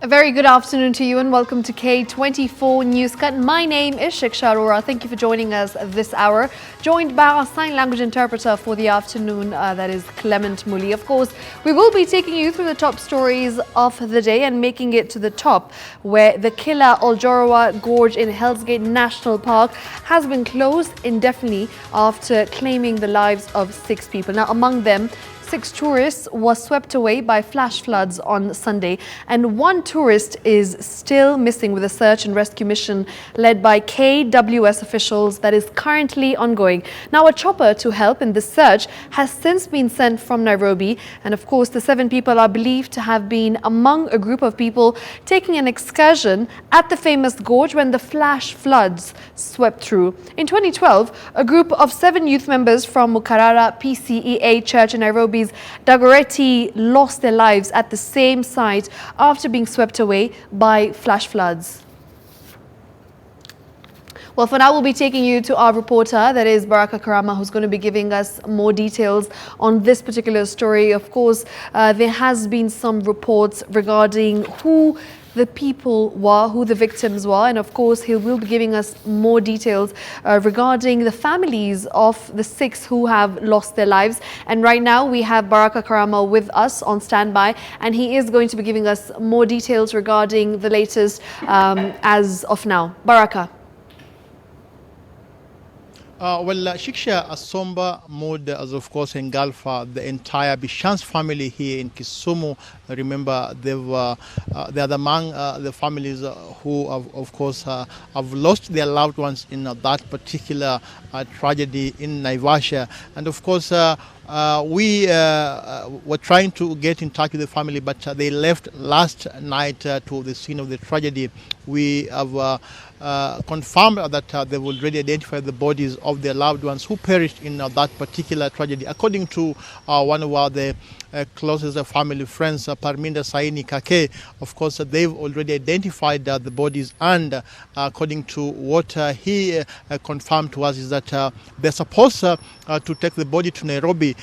A very good afternoon to you and welcome to K24 NewsCut. My name is Shiksha Arora. Thank you for joining us this hour. Joined by our sign language interpreter for the afternoon, that is Clement Muli. Of course, we will be taking you through the top stories of the day and making it to the top, where the Killer Oljorowa Gorge in Hell's Gate National Park has been closed indefinitely after claiming the lives of 6 people. Now, among them, 6 tourists were swept away by flash floods on Sunday, and 1 tourist is still missing, with a search and rescue mission led by KWS officials that is currently ongoing. Now, a chopper to help in this search has since been sent from Nairobi, and of course the 7 people are believed to have been among a group of people taking an excursion at the famous gorge when the flash floods swept through. In 2012, a group of 7 youth members from Mukarara PCEA Church in Nairobi Dagoretti lost their lives at the same site after being swept away by flash floods. Well, for now, we'll be taking you to our reporter, that is Baraka Karama, who's going to be giving us more details on this particular story. Of course, there has been some reports regarding who the people were, who the victims were, and of course he will be giving us more details regarding the families of the 6 who have lost their lives. And right now we have Baraka Karama with us on standby, and he is going to be giving us more details regarding the latest as of now. Baraka. Shiksha, a somber mood has of course engulfed the entire Bishan's family here in Kisumu. Remember, they are among the families who of course have lost their loved ones in that particular tragedy in Naivasha. And of course we were trying to get in touch with the family, but they left last night to the scene of the tragedy. We have confirmed that they've already identified the bodies of their loved ones who perished in that particular tragedy. According to one of the closest family friends, Parminda Saini Kake, of course they've already identified the bodies, and according to what he confirmed to us is that they're supposed to take the body to Nairobi.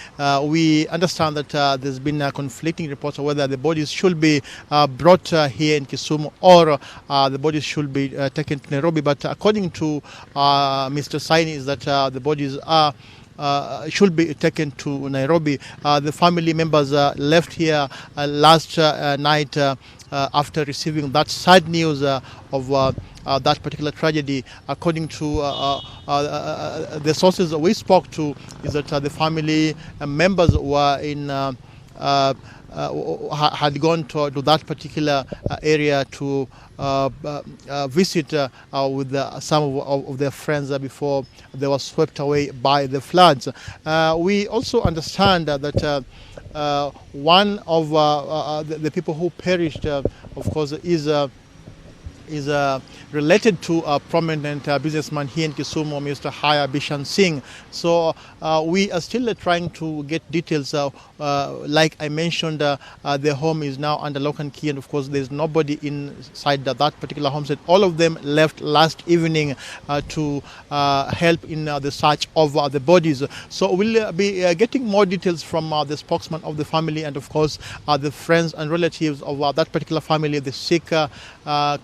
We understand that there's been conflicting reports of whether the bodies should be brought here in Kisumu or the bodies should be taken to Nairobi, but according to Mr. Saini is that the bodies are should be taken to Nairobi. The family members left here last night after receiving that sad news of that particular tragedy. According to the sources we spoke to, is that the family members were in had gone to that particular area to visit with some of their friends before they were swept away by the floods. We also understand that one of the people who perished, of course, is related to a prominent businessman here in Kisumu, Mr. Haya Bishan Singh. So we are still trying to get details. Like I mentioned, their home is now under lock and key, and of course there's nobody inside that particular homestead. All of them left last evening to help in the search of the bodies. So we'll be getting more details from the spokesman of the family, and of course the friends and relatives of that particular family, the Sikh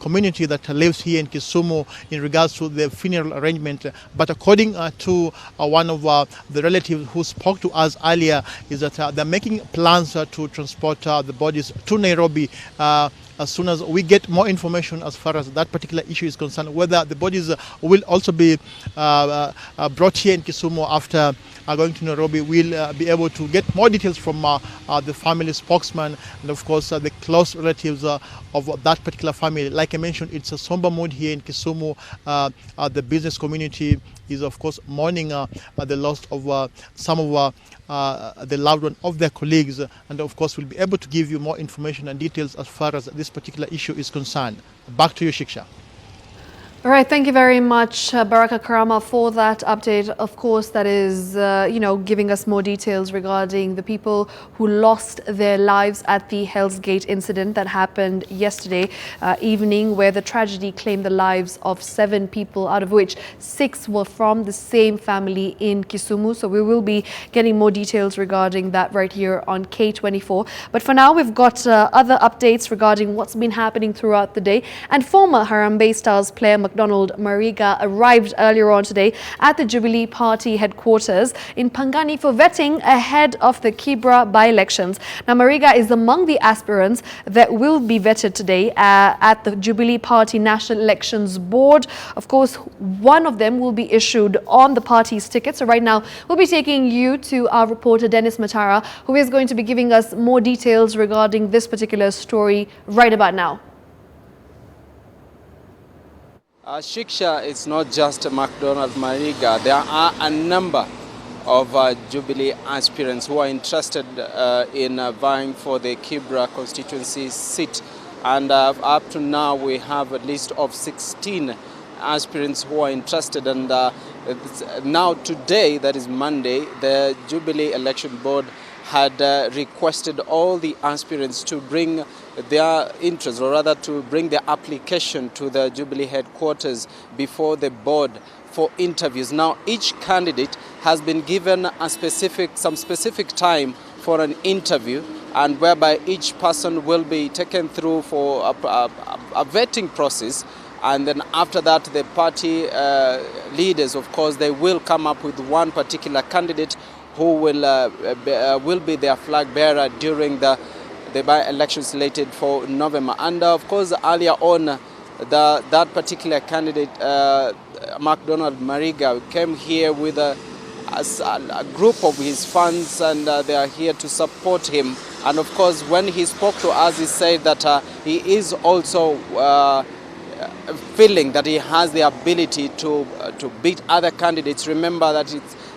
community that lives here in Kisumu, in regards to the funeral arrangement. But according to one of the relatives who spoke to us earlier, is that they're making plans to transport the bodies to Nairobi as soon as we get more information as far as that particular issue is concerned, whether the bodies will also be brought here in Kisumu after going to Nairobi. We'll be able to get more details from the family spokesman and of course the close relatives of that particular family. Like I mentioned, it's a somber mood here in Kisumu. The business community is of course mourning the loss of some of the loved one of their colleagues, and of course we'll be able to give you more information and details as far as this particular issue is concerned. Back to you, Shiksha. All right, thank you very much, Baraka Karama, for that update. Of course, that is, giving us more details regarding the people who lost their lives at the Hell's Gate incident that happened yesterday evening, where the tragedy claimed the lives of 7 people, out of which 6 were from the same family in Kisumu. So we will be getting more details regarding that right here on K24. But for now, we've got other updates regarding what's been happening throughout the day. And former Harambee Stars player McDonald Mariga arrived earlier on today at the Jubilee Party headquarters in Pangani for vetting ahead of the Kibra by-elections. Now, Mariga is among the aspirants that will be vetted today at the Jubilee Party National Elections Board. Of course, one of them will be issued on the party's ticket. So right now, we'll be taking you to our reporter Dennis Matara, who is going to be giving us more details regarding this particular story right about now. Shiksha, it's not just McDonald Mariga. There are a number of Jubilee aspirants who are interested in vying for the Kibra constituency seat. And up to now, we have a list of 16 aspirants who are interested. And now today, that is Monday, the Jubilee Election Board had requested all the aspirants to bring their interest, or rather to bring their application to the Jubilee headquarters before the board for interviews. Now, each candidate has been given some specific time for an interview, and whereby each person will be taken through for a vetting process. And then after that, the party leaders, of course, they will come up with one particular candidate who will be their flag bearer during the by-election slated for November. And of course, earlier on, that particular candidate, McDonald Mariga, came here with a group of his fans, and they are here to support him. And of course, when he spoke to us, he said that he is also feeling that he has the ability to beat other candidates. Remember that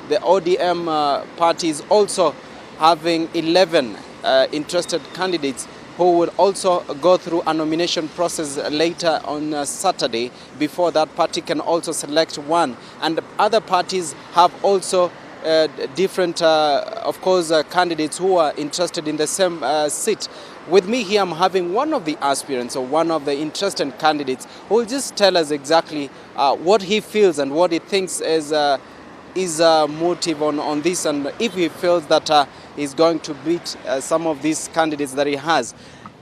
the ODM party is also having 11 interested candidates who will also go through a nomination process later on Saturday before that party can also select one. And other parties have also different, of course, candidates who are interested in the same seat. With me here, I'm having one of the aspirants, or one of the interested candidates, who will just tell us exactly what he feels and what he thinks is his motive on this, and if he feels that he's going to beat some of these candidates that he has.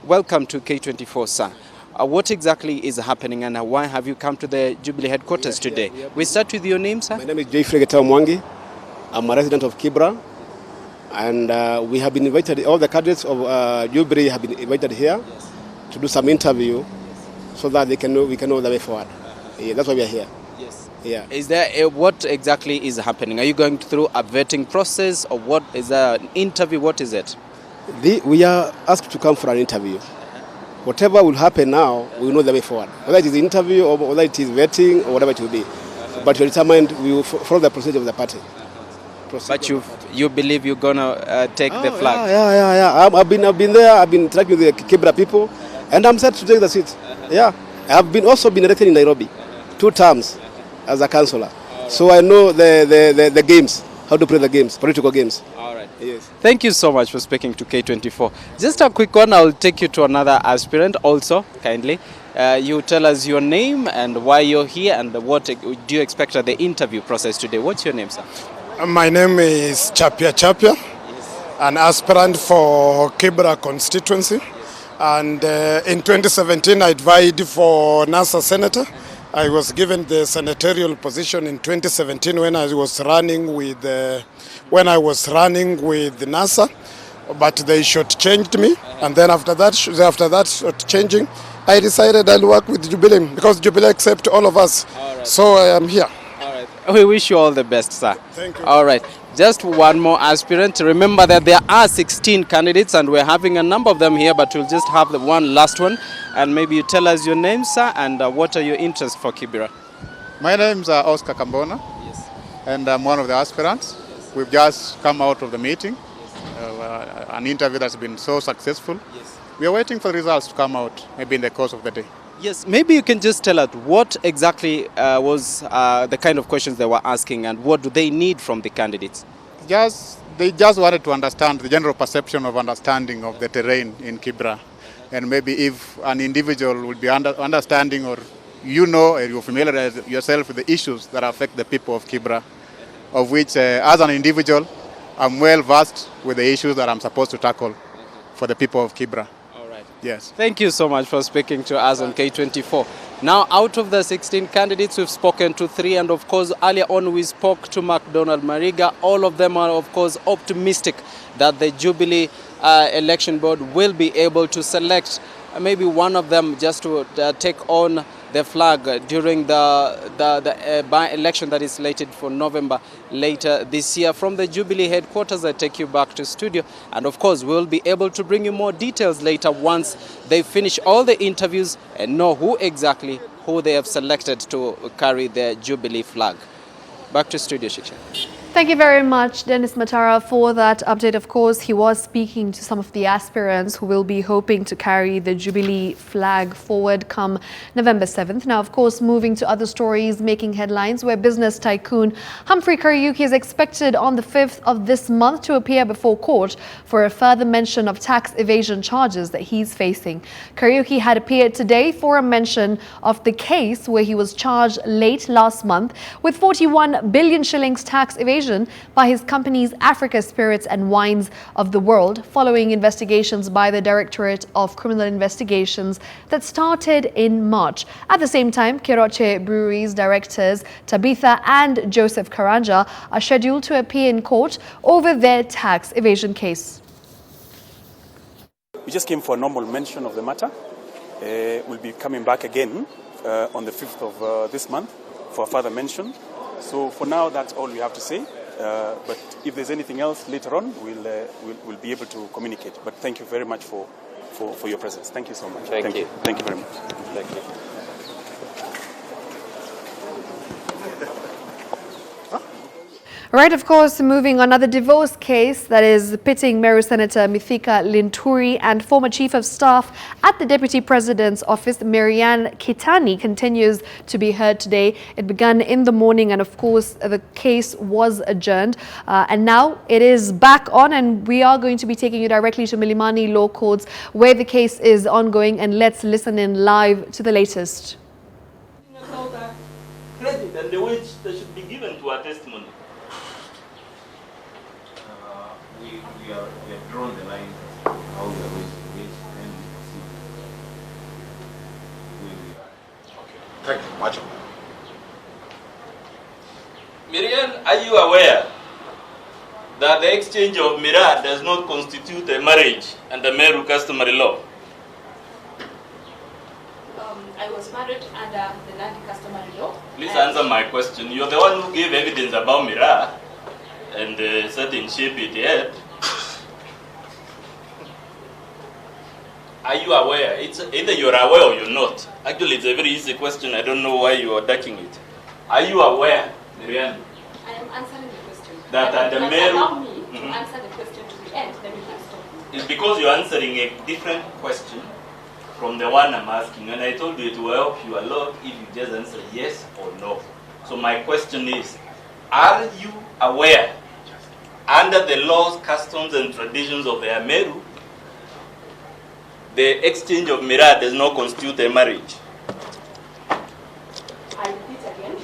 Welcome to K24, sir. What exactly is happening, and why have you come to the Jubilee headquarters today? We start with your name, sir. My name is Jeffrey Mwangi. I'm a resident of Kibra, and we have been invited, all the candidates of Jubilee have been invited here to do some interview so that we can know the way forward. Yeah, that's why we are here. Yes. Yeah. Is there what exactly is happening? Are you going through a vetting process, or what is an interview? What is it? We are asked to come for an interview. Whatever will happen now, we will know the way forward. Whether it is an interview or whether it is vetting or whatever it will be. But we are determined we will follow the procedure of the party. But you believe you're gonna take the flag? Yeah. I've been there. I've been interacting with the Kibra people, and I'm set to take the seat. Yeah. I've also been elected in Nairobi 2 terms as a councillor, so I know the games, how to play the games, political games. All right. Yes. Thank you so much for speaking to K24. Just a quick one. I'll take you to another aspirant also, kindly. You tell us your name and why you're here, and what do you expect at the interview process today. What's your name, sir? My name is Chapia, an aspirant for Kibra constituency. And in 2017, I vied for NASA senator. I was given the senatorial position in 2017 when I was running with NASA, but they shortchanged me. And then after that shortchanging, I decided I'll work with Jubilee because Jubilee accepts all of us. Right. So I am here. All right. We wish you all the best, sir. Thank you. All right. Just one more aspirant. Remember that there are 16 candidates and we're having a number of them here, but we'll just have the one last one. And maybe you tell us your name, sir, and what are your interests for Kibra? My name is Oscar Kambona, Yes. and I'm one of the aspirants. Yes. We've just come out of the meeting, an interview that's been so successful. Yes. We are waiting for the results to come out, maybe in the course of the day. Yes, maybe you can just tell us what exactly was the kind of questions they were asking and what do they need from the candidates? They just wanted to understand the general perception of understanding of the terrain in Kibra. And maybe if an individual would be understanding, or or you're familiar yourself with the issues that affect the people of Kibra, of which as an individual, I'm well versed with the issues that I'm supposed to tackle for the people of Kibra. All right. Yes. Thank you so much for speaking to us on K24. Now, out of the 16 candidates, we've spoken to 3, and of course, earlier on we spoke to McDonald Mariga. All of them are, of course, optimistic that the Jubilee Election Board will be able to select maybe one of them just to take on the flag during the by-election that is slated for November later this year. From the Jubilee headquarters, I take you back to studio, and of course we'll be able to bring you more details later once they finish all the interviews and know who they have selected to carry the Jubilee flag. Back to studio, Shiksha. Thank you very much, Dennis Matara, for that update. Of course, he was speaking to some of the aspirants who will be hoping to carry the Jubilee flag forward come November 7th. Now, of course, moving to other stories making headlines, where business tycoon Humphrey Kariuki is expected on the 5th of this month to appear before court for a further mention of tax evasion charges that he's facing. Kariuki had appeared today for a mention of the case where he was charged late last month with 41 billion shillings tax evasion by his companies Africa Spirits and Wines of the World, following investigations by the Directorate of Criminal Investigations that started in March. At the same time, Keroche Brewery's directors Tabitha and Joseph Karanja are scheduled to appear in court over their tax evasion case. We just came for a normal mention of the matter. We'll be coming back again on the 5th of this month for a further mention. So for now, that's all we have to say. But if there's anything else later on, we'll be able to communicate. But thank you very much for your presence. Thank you so much. Thank you. Thank you very much. Thank you. Right, of course, moving on, another divorce case that is pitting Meru Senator Mithika Linturi and former Chief of Staff at the Deputy President's office, Marianne Kitani, continues to be heard today. It began in the morning and, of course, the case was adjourned. And now it is back on, and we are going to be taking you directly to Milimani Law Courts where the case is ongoing. And let's listen in live to the latest. Credit and the which they should be given to our testimony. We have drawn the line how we are going to engage and see where we are. Okay, thank you much. Marianne, are you aware that the exchange of Mira does not constitute a marriage under Meru customary law? I was married under the land customary law. Please answer my question. You're the one who gave evidence about Mira and the certain shape it had. Are you aware? It's either you're aware or you're not. Actually, it's a very easy question. I don't know why you are ducking it. Are you aware, Marianne? I am answering the question. That at the Meru... Allow me to answer the question to the end, then we can stop. It's because you're answering a different question from the one I'm asking. And I told you it will help you a lot if you just answer yes or no. So my question is, are you aware, under the laws, customs, and traditions of the Ameru, the exchange of Mira does not constitute a marriage? I repeat again,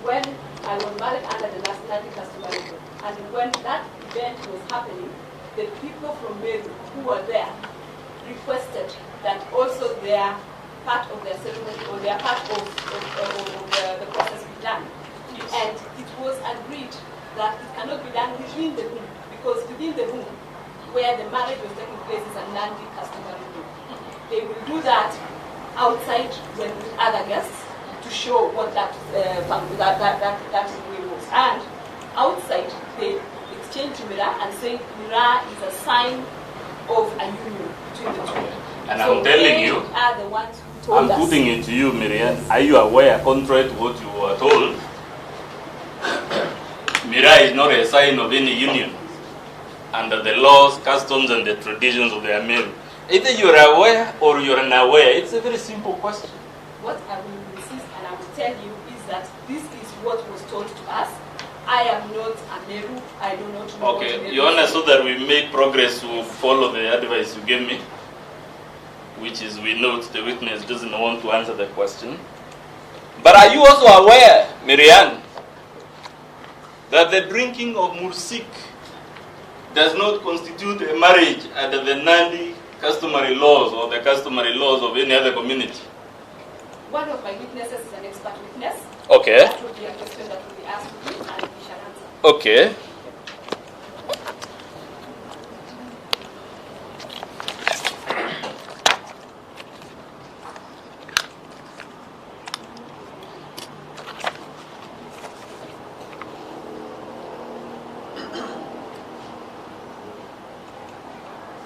when I was married under the land customary law, and when that event was happening, the people from Meru who were there requested that also their part of their ceremony or their part of the process be done. Yes. And it was agreed that it cannot be done within the room, because within the room where the marriage was taking place is a Nandi customary room. They will do that outside when with other guests to show what that way was. And outside they exchange Mira and say Mira is a sign of a union between the two. And so I'm telling they you, are the ones who told I'm us. putting it to you, Marianne. Are you aware, contrary to what you were told, Mira is not a sign of any union under the laws, customs, and the traditions of the Ameru. Either you're aware or you're unaware. It's a very simple question. What I will insist and I will tell you is that this is what was told to us. I am not a Meru. I do not know. Okay, Your Honor, so that we make progress, we'll follow the advice you gave me, which is we note the witness doesn't want to answer the question. But are you also aware, Marianne, that the drinking of mursik does not constitute a marriage under the Nandi customary laws or the customary laws of any other community? One of my witnesses is an expert witness. Okay. That will be a question that will be asked to him and he shall answer. Okay.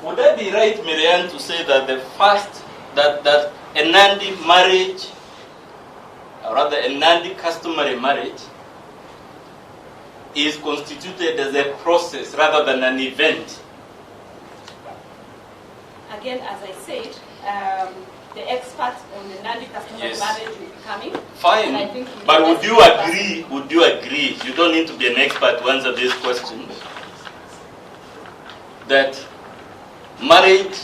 Would I be right, Miriam, to say that the first, that a Nandi marriage, or rather a Nandi customary marriage, is constituted as a process rather than an event? Again, as I said, the expert on the Nandi customary marriage will be coming. Fine, I think but would you agree, you don't need to be an expert to answer this question, that marriage,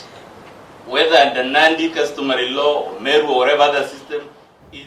whether under Nandi customary law or Meru or whatever other system, is...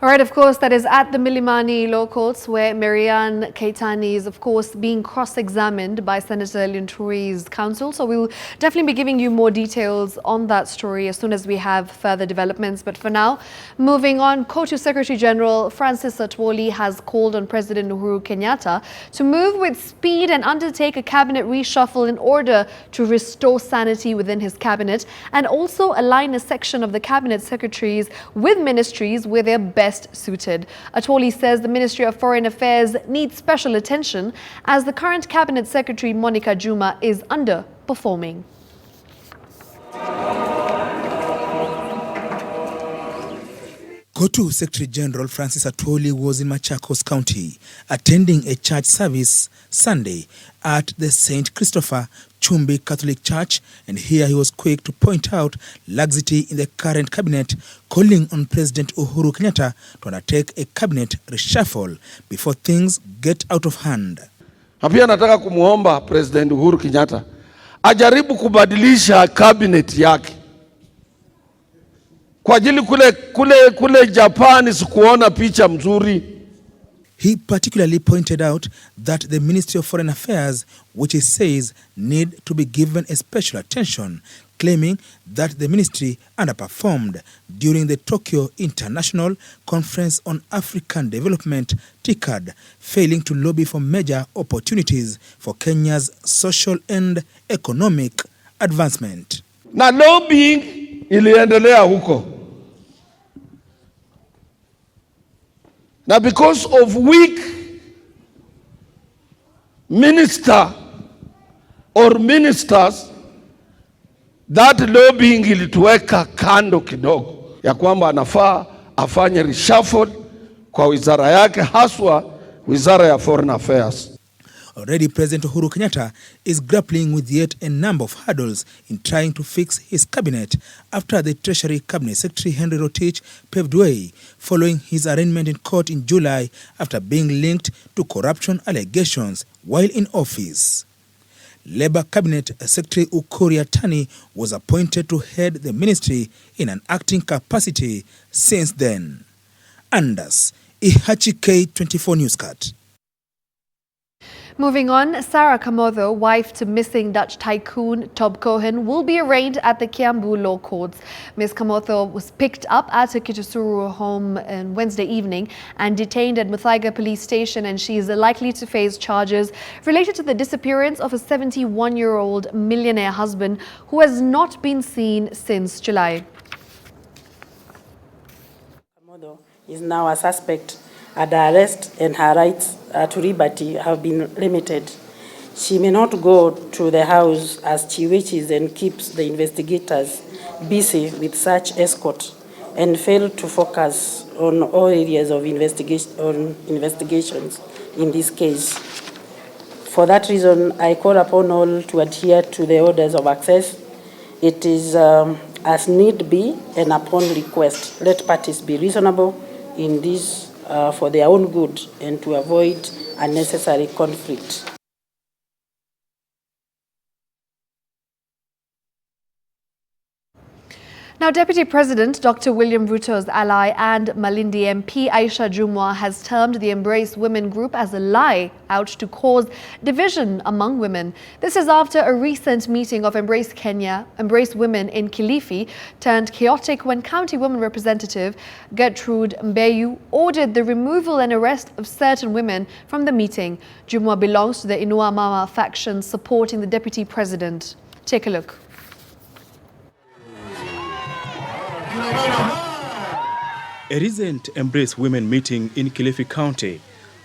All right, of course, that is at the Milimani Law Courts, where Marianne Keitani is, of course, being cross-examined by Senator Linturi's counsel. So we'll definitely be giving you more details on that story as soon as we have further developments. But for now, moving on, COTU Secretary General Francis Atwoli has called on President Uhuru Kenyatta to move with speed and undertake a cabinet reshuffle in order to restore sanity within his cabinet and also align a section of the cabinet secretaries with ministries where they're best suited. Atwoli says the Ministry of Foreign Affairs needs special attention as the current Cabinet Secretary Monica Juma is underperforming. COTU Secretary General Francis Atwoli was in Machakos County attending a church service Sunday at the St. Christopher Chumbi Catholic Church, and here he was quick to point out laxity in the current cabinet, calling on President Uhuru Kenyatta to undertake a cabinet reshuffle before things get out of hand. Na pia nataka kumuomba President Uhuru Kenyatta ajaribu kubadilisha cabinet yake. Kwa ajili kule Japan sikuona picha mzuri. He particularly pointed out that the Ministry of Foreign Affairs, which he says need to be given a special attention, claiming that the ministry underperformed during the Tokyo International Conference on African Development, TICAD, failing to lobby for major opportunities for Kenya's social and economic advancement. Na lobbying iliendelea huko. Now, because of weak minister or ministers, that lobbying ilituweka kando kidogo ya kwamba anafaa afanye reshuffle kwa wizara yake, haswa wizara ya Foreign Affairs. Already, President Uhuru Kenyatta is grappling with yet a number of hurdles in trying to fix his cabinet after the Treasury Cabinet Secretary Henry Rotich paved way following his arraignment in court in July after being linked to corruption allegations while in office. Labour Cabinet Secretary Ukur Yatani was appointed to head the ministry in an acting capacity since then. Anders Ihachi, K24 NewsCut. Moving on, Sarah Kamotho, wife to missing Dutch tycoon Tob Cohen, will be arraigned at the Kiambu Law Courts. Ms. Kamotho was picked up at her Kisumu home on Wednesday evening and detained at Muthaiga Police Station, and she is likely to face charges related to the disappearance of a 71-year-old millionaire husband who has not been seen since July. Kamotho is now a suspect under arrest, and her rights to liberty have been limited. She may not go to the house as she wishes and keeps the investigators busy with such escort and fail to focus on all areas of investigations in this case. For that reason, I call upon all to adhere to the orders of access It is as need be and upon request. Let parties be reasonable in this for their own good and to avoid unnecessary conflict. Now, Deputy President Dr. William Ruto's ally and Malindi MP Aisha Jumwa has termed the Embrace Women group as a lie out to cause division among women. This is after a recent meeting of Embrace Women in Kilifi turned chaotic when County Women Representative Gertrude Mbeyu ordered the removal and arrest of certain women from the meeting. Jumwa belongs to the Inua Mama faction supporting the Deputy President. Take a look. A recent Embrace Women meeting in Kilifi County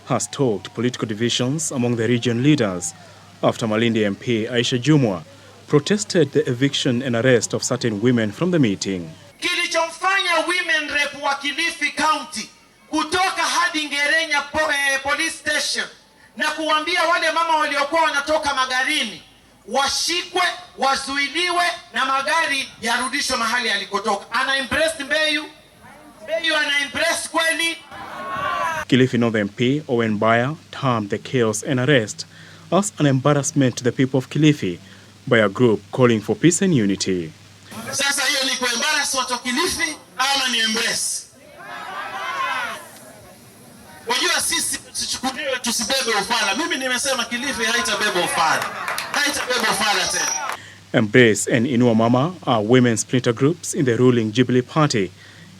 has stoked political divisions among the region leaders after Malindi MP Aisha Jumwa protested the eviction and arrest of certain women from the meeting. Kilichomfanya women rep wa Kilifi County kutoka hadi Ngerenya police station na kuambia wale mama waliokuwa wanatoka magarini washikwe, wazuiliwe na magari yarudishwe mahali alikotoka. Ana impressed Mbeyu? Mbeyu ana impressed kweli? Kilifi North MP Owen Baya termed the chaos and arrest as an embarrassment to the people of Kilifi by a group calling for peace and unity. Sasa hiyo ni kuembarrass watu wa Kilifi ama ni embrace? Wajua sisi tusichukuliwe tusibebe ufala. Mimi nimesema Kilifi haitabeba ufala. Haitabeba ufala tena. Embrace and Inua Mama are women splinter groups in the ruling Jubilee Party.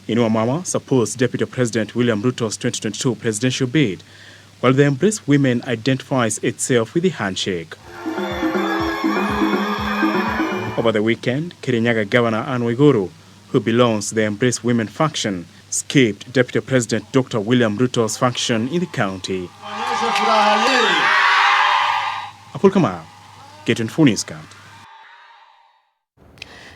Inua Mama supports Deputy President William Ruto's 2022 presidential bid, while the Embrace Women identifies itself with the handshake. Over the weekend, Kirinyaga Governor Anne Waiguru, who belongs to the Embrace Women faction, skipped Deputy President Dr. William Ruto's faction in the county. Apul Kamau, K24 NewsCut.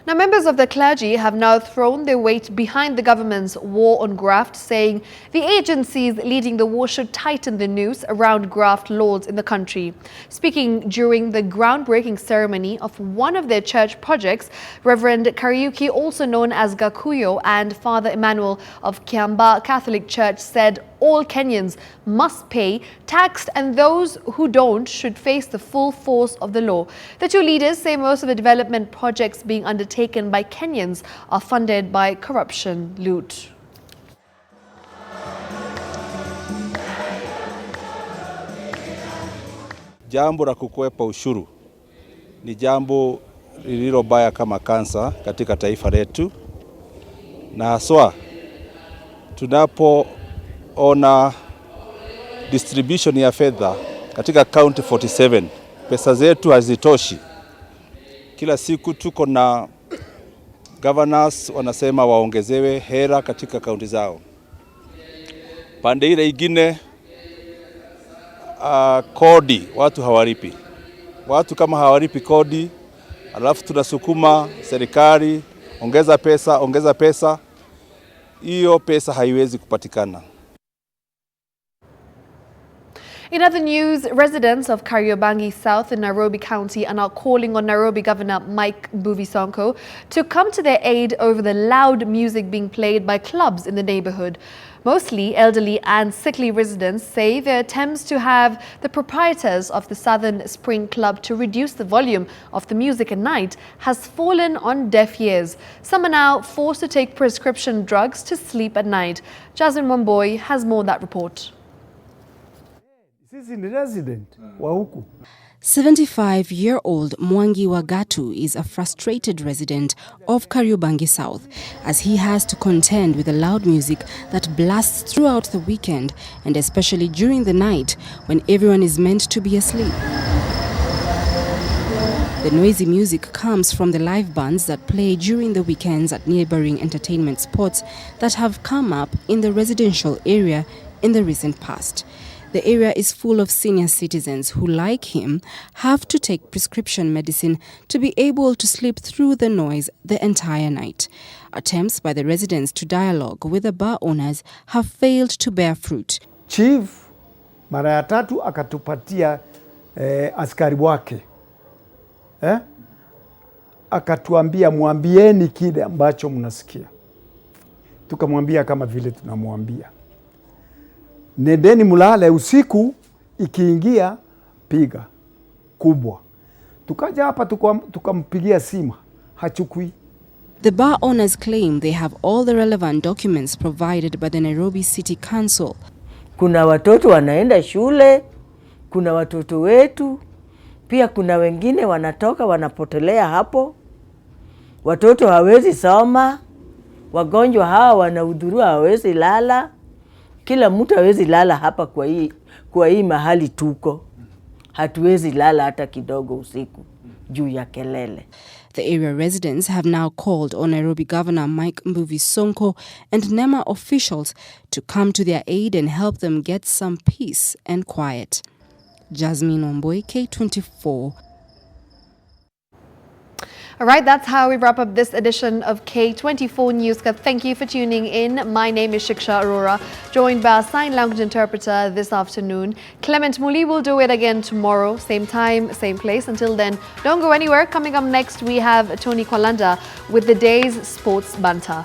Now, members of the clergy have now thrown their weight behind the government's war on graft, saying the agencies leading the war should tighten the noose around graft lords in the country. Speaking during the groundbreaking ceremony of one of their church projects, Reverend Kariuki, also known as Gakuyo, and Father Emmanuel of Kiamba Catholic Church said all Kenyans must pay tax and those who don't should face the full force of the law. The two leaders say most of the development projects being undertaken by Kenyans are funded by corruption loot. Jambo la kukwepa ushuru ni jambo lililo baya kama kansa katika taifa letu, na haswa tunapoona distribution ya fedha katika county 47, pesa zetu hazitoshi. Kila siku tuko na governors wanasema waongezewe hera katika kaunti zao. Pande ile ingine kodi watu hawalipi. Watu kama hawalipi kodi, alafu tunasukuma serikali ongeza pesa, hiyo pesa haiwezi kupatikana. In other news, residents of Kariobangi South in Nairobi County are now calling on Nairobi Governor Mike Mbuvi Sonko to come to their aid over the loud music being played by clubs in the neighborhood. Mostly elderly and sickly residents say their attempts to have the proprietors of the Southern Spring Club to reduce the volume of the music at night has fallen on deaf ears. Some are now forced to take prescription drugs to sleep at night. Jasmine Momboy has more on that report. Sisi ni resident wa huku. 75-year-old Mwangi Wagatu is a frustrated resident of Kariobangi South as he has to contend with the loud music that blasts throughout the weekend and especially during the night when everyone is meant to be asleep. The noisy music comes from the live bands that play during the weekends at neighboring entertainment spots that have come up in the residential area in the recent past. The area is full of senior citizens who, like him, have to take prescription medicine to be able to sleep through the noise the entire night. Attempts by the residents to dialogue with the bar owners have failed to bear fruit. Chief mara ya tatu akatupatia askari wake. akatuambia mwambieni kile ambacho mnasikia. Tukamwambia kama vile tunamwambia. Nendeni mulale, usiku ikiingia piga kubwa. Tukaja hapa tukampigia simu, hachukui. The bar owners claim they have all the relevant documents provided by the Nairobi City Council. Kuna watoto wanaenda shule, kuna watoto wetu, pia kuna wengine wanatoka wanapotelea hapo. Watoto hawezi soma, wagonjwa hawa wanahudhuriwa hawezi lala. Kila mtu hawezi lala hapa kwa hii mahali tuko. Hatuwezi lala hata kidogo usiku juu ya kelele. The area residents have now called on Nairobi Governor Mike Mbuvi Sonko and NEMA officials to come to their aid and help them get some peace and quiet. Jasmine Omboy, K24. All right, that's how we wrap up this edition of K24 NewsCut. Thank you for tuning in. My name is Shiksha Arora, joined by a sign language interpreter this afternoon. Clement Muli will do it again tomorrow, same time, same place. Until then, don't go anywhere. Coming up next, we have Tony Kwalanda with the day's sports banter.